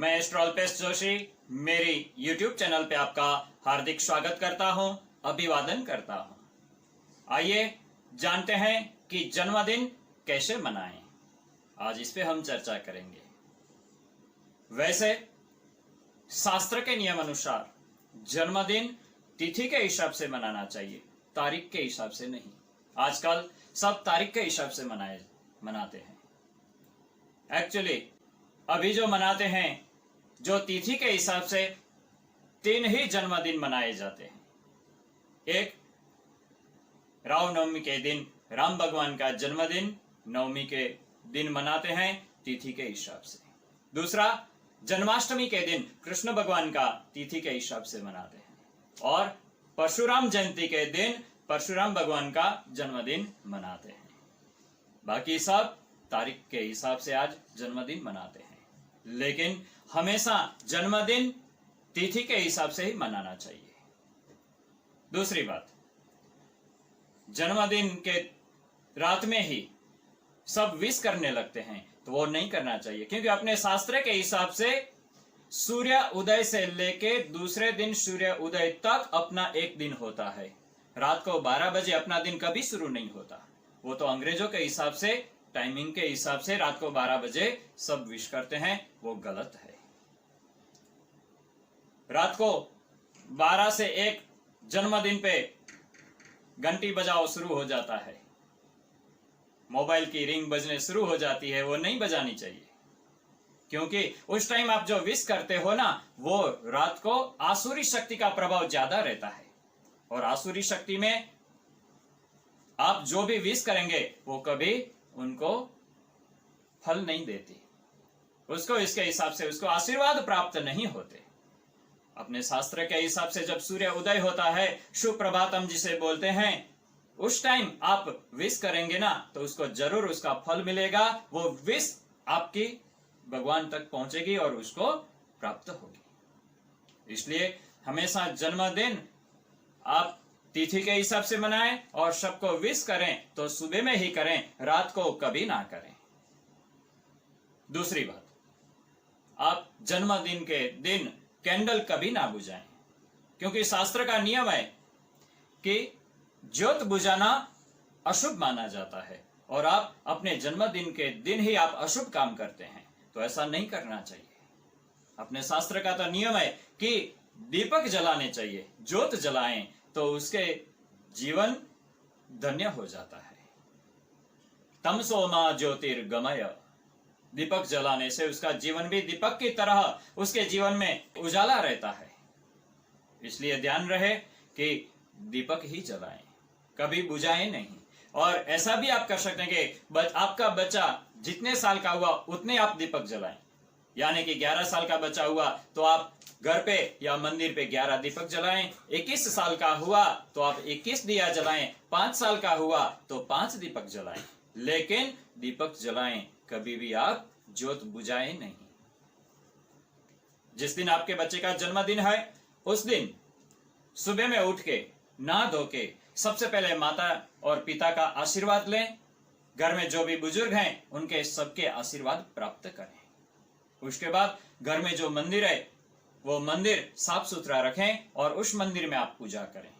मैं एस्ट्रोल्पेश जोशी मेरी YouTube channel पे आपका हार्दिक स्वागत करता हूं, अभिवादन करता हूं। आइए जानते हैं कि जन्मदिन कैसे मनाएं। आज इस पे हम चर्चा करेंगे। वैसे शास्त्र के नियम अनुसार जन्मदिन तिथि के हिसाब से मनाना चाहिए, तारीख के हिसाब से नहीं। आजकल सब तारीख के हिसाब से मनाते हैं। एक्चुअली अभी जो मनाते हैं, जो तिथि के हिसाब से 3 ही जन्मदिन मनाए जाते हैं। एक, रामनवमी के दिन राम भगवान का जन्मदिन नवमी के दिन मनाते हैं तिथि के हिसाब से। दूसरा, जन्माष्टमी के दिन कृष्ण भगवान का तिथि के हिसाब से मनाते हैं। और परशुराम जयंती के दिन परशुराम भगवान का जन्मदिन मनाते हैं। बाकी सब तारीख के हिसाब से आज जन्मदिन मनाते हैं, लेकिन हमेशा जन्मदिन तिथि के हिसाब से ही मनाना चाहिए। दूसरी बात, जन्मदिन के रात में ही सब विश करने लगते हैं, तो वो नहीं करना चाहिए, क्योंकि अपने शास्त्र के हिसाब से सूर्य उदय से लेके दूसरे दिन सूर्य उदय तक अपना एक दिन होता है। रात को 12 बजे अपना दिन कभी शुरू नहीं होता। वो तो अंग्रेजों के हिसाब से, टाइमिंग के हिसाब से रात को 12 बजे सब विश करते हैं, वो गलत है। रात को 12 से 1 जन्मदिन पे घंटी बजाओ शुरू हो जाता है, मोबाइल की रिंग बजने शुरू हो जाती है, वो नहीं बजानी चाहिए, क्योंकि उस टाइम आप जो विश करते हो ना, वो रात को आसुरी शक्ति का प्रभाव ज्यादा रहता है। और आसुरी शक्ति में आप जो भी विश करेंगे वो कभी उनको फल नहीं देती, उसको इसके हिसाब से उसको आशीर्वाद प्राप्त नहीं होते। अपने शास्त्र के हिसाब से जब सूर्य उदय होता है, शुभ प्रभातम जिसे बोलते हैं, उस टाइम आप विश करेंगे ना, तो उसको जरूर उसका फल मिलेगा। वो विश आपकी भगवान तक पहुंचेगी और उसको प्राप्त होगी। इसलिए हमेशा जन्मदिन आप तिथि के हिसाब से मनाएं और सबको विश करें तो सुबह में ही करें, रात को कभी ना करें। दूसरी बात, आप जन्मदिन के दिन कैंडल कभी ना बुझाएं, क्योंकि शास्त्र का नियम है कि ज्योत बुझाना अशुभ माना जाता है, और आप अपने जन्मदिन के दिन ही आप अशुभ काम करते हैं, तो ऐसा नहीं करना चाहिए। अपने शास्त्र का तो नियम है कि दीपक जलाने चाहिए, ज्योत जलाएं तो उसके जीवन धन्य हो जाता है। तमसो मा ज्योतिर्गमय, दीपक जलाने से उसका जीवन भी दीपक की तरह उसके जीवन में उजाला रहता है। इसलिए ध्यान रहे कि दीपक ही जलाएं, कभी बुझाएं नहीं। और ऐसा भी आप कर सकते हैं कि आपका बच्चा जितने साल का हुआ उतने आप दीपक जलाएं। यानी कि 11 साल का बच्चा हुआ तो आप घर पे या मंदिर पे 11 दीपक जलाएं। 21 साल का हुआ तो आप 21 दिया जलाएं। 5 साल का हुआ तो 5 दीपक जलाएं, लेकिन दीपक जलाएं, कभी भी आप ज्योत बुझाएं नहीं। जिस दिन आपके बच्चे का जन्मदिन है, उस दिन सुबह में उठ के नहा धो के सबसे पहले माता और पिता का आशीर्वाद लें। घर में जो भी बुजुर्ग हैं उनके सबके आशीर्वाद प्राप्त करें। उसके बाद घर में जो मंदिर है वो मंदिर साफ सुथरा रखें और उस मंदिर में आप पूजा करें।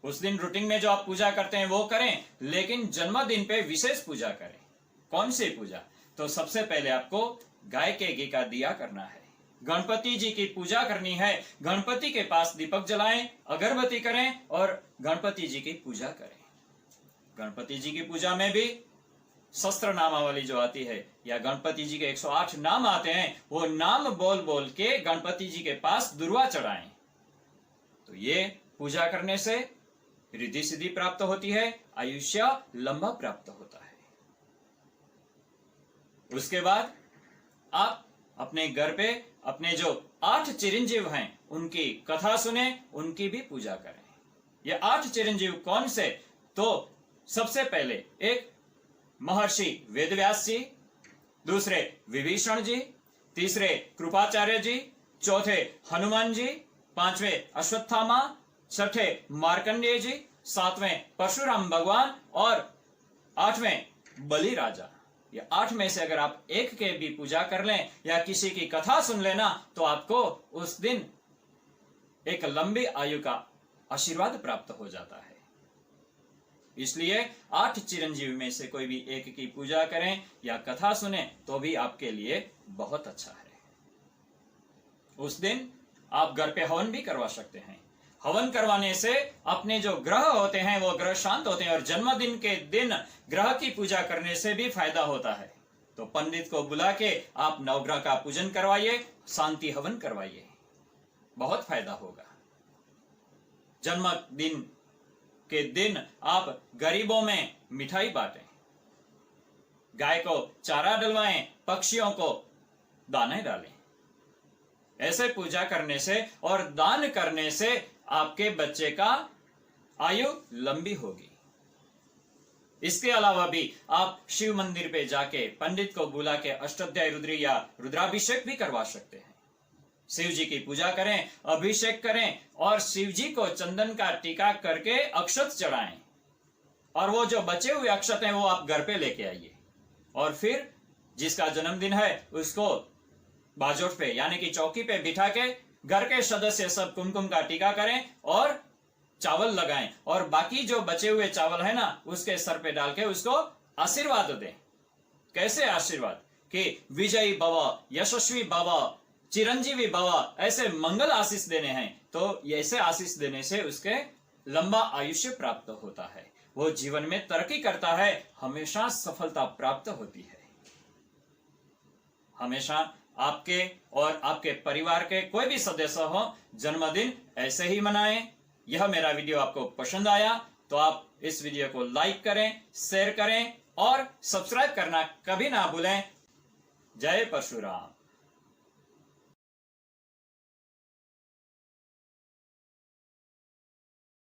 उस दिन रूटीन में जो आप पूजा करते हैं वो करें, लेकिन जन्मदिन पे विशेष पूजा करें। कौन सी पूजा? तो सबसे पहले आपको गाय के घी का दिया करना है, गणपति जी की पूजा करनी है। गणपति के पास दीपक जलाएं, अगरबत्ती करें और गणपति जी की पूजा करें। गणपति जी की पूजा में भी शस्त्र नामावली जो आती है, या गणपति जी के 108 नाम आते हैं, वो नाम बोल बोल के गणपति जी के पास दुर्वा चढ़ाएं। तो ये पूजा करने से रिद्धि सिद्धि प्राप्त होती है, आयुष्य लंबा प्राप्त होता है। उसके बाद आप अपने घर पे अपने जो 8 चिरंजीव हैं उनकी कथा सुने, उनकी भी पूजा करें। ये 8 चिरंजीव कौन से? तो सबसे पहले एक महर्षि वेदव्यास जी, दूसरे विभीषण जी, तीसरे कृपाचार्य जी, चौथे हनुमान जी, 5वें अश्वत्थामा, 6ठे मार्कंडेय जी, 7वें परशुराम भगवान और 8वें बलि राजा। ये 8 में से अगर आप एक के भी पूजा कर लें या किसी की कथा सुन लेना तो आपको उस दिन एक लंबी आयु का आशीर्वाद प्राप्त हो जाता है। इसलिए 8 चिरंजीवी में से कोई भी एक की पूजा करें या कथा सुने तो भी आपके लिए बहुत अच्छा है। उस दिन आप घर पे हवन भी करवा सकते हैं। हवन करवाने से अपने जो ग्रह होते हैं वो ग्रह शांत होते हैं और जन्मदिन के दिन ग्रह की पूजा करने से भी फायदा होता है। तो पंडित को बुला के आप नवग्रह का पूजन करवाइए, शांति हवन करवाइए, बहुत फायदा होगा। जन्मदिन के दिन आप गरीबों में मिठाई बांटें, गाय को चारा डलवाएं, पक्षियों को दाने डालें। ऐसे पूजा करने से और दान करने से आपके बच्चे का आयु लंबी होगी। इसके अलावा भी आप शिव मंदिर पे जाके पंडित को बुला के अष्टाध्यायी रुद्री या रुद्राभिषेक भी करवा सकते हैं। शिव जी की पूजा करें, अभिषेक करें और शिव जी को चंदन का टीका करके अक्षत चढ़ाएं और वो जो बचे हुए अक्षत हैं वो आप घर पे लेके आइए और फिर जिसका जन्मदिन है उसको बाजोट पे यानी कि चौकी पे बिठा के घर के सदस्य सब कुमकुम का टीका करें और चावल लगाएं और बाकी जो बचे हुए चावल है ना उसके सर पे डाल के उसको आशीर्वाद दें। कैसे आशीर्वाद? कि विजयी भव, यशस्वी भव, चिरंजीवी भव, ऐसे मंगल आशीष देने हैं। तो ऐसे आशीष देने से उसके लंबा आयुष्य प्राप्त होता है, वो जीवन में तरक्की करता है, हमेशा सफलता प्राप्त होती है। हमेशा आपके और आपके परिवार के कोई भी सदस्य हो जन्मदिन ऐसे ही मनाएं। यह मेरा वीडियो आपको पसंद आया तो आप इस वीडियो को लाइक करें, शेयर करें और सब्सक्राइब करना कभी ना भूलें। जय परशुराम।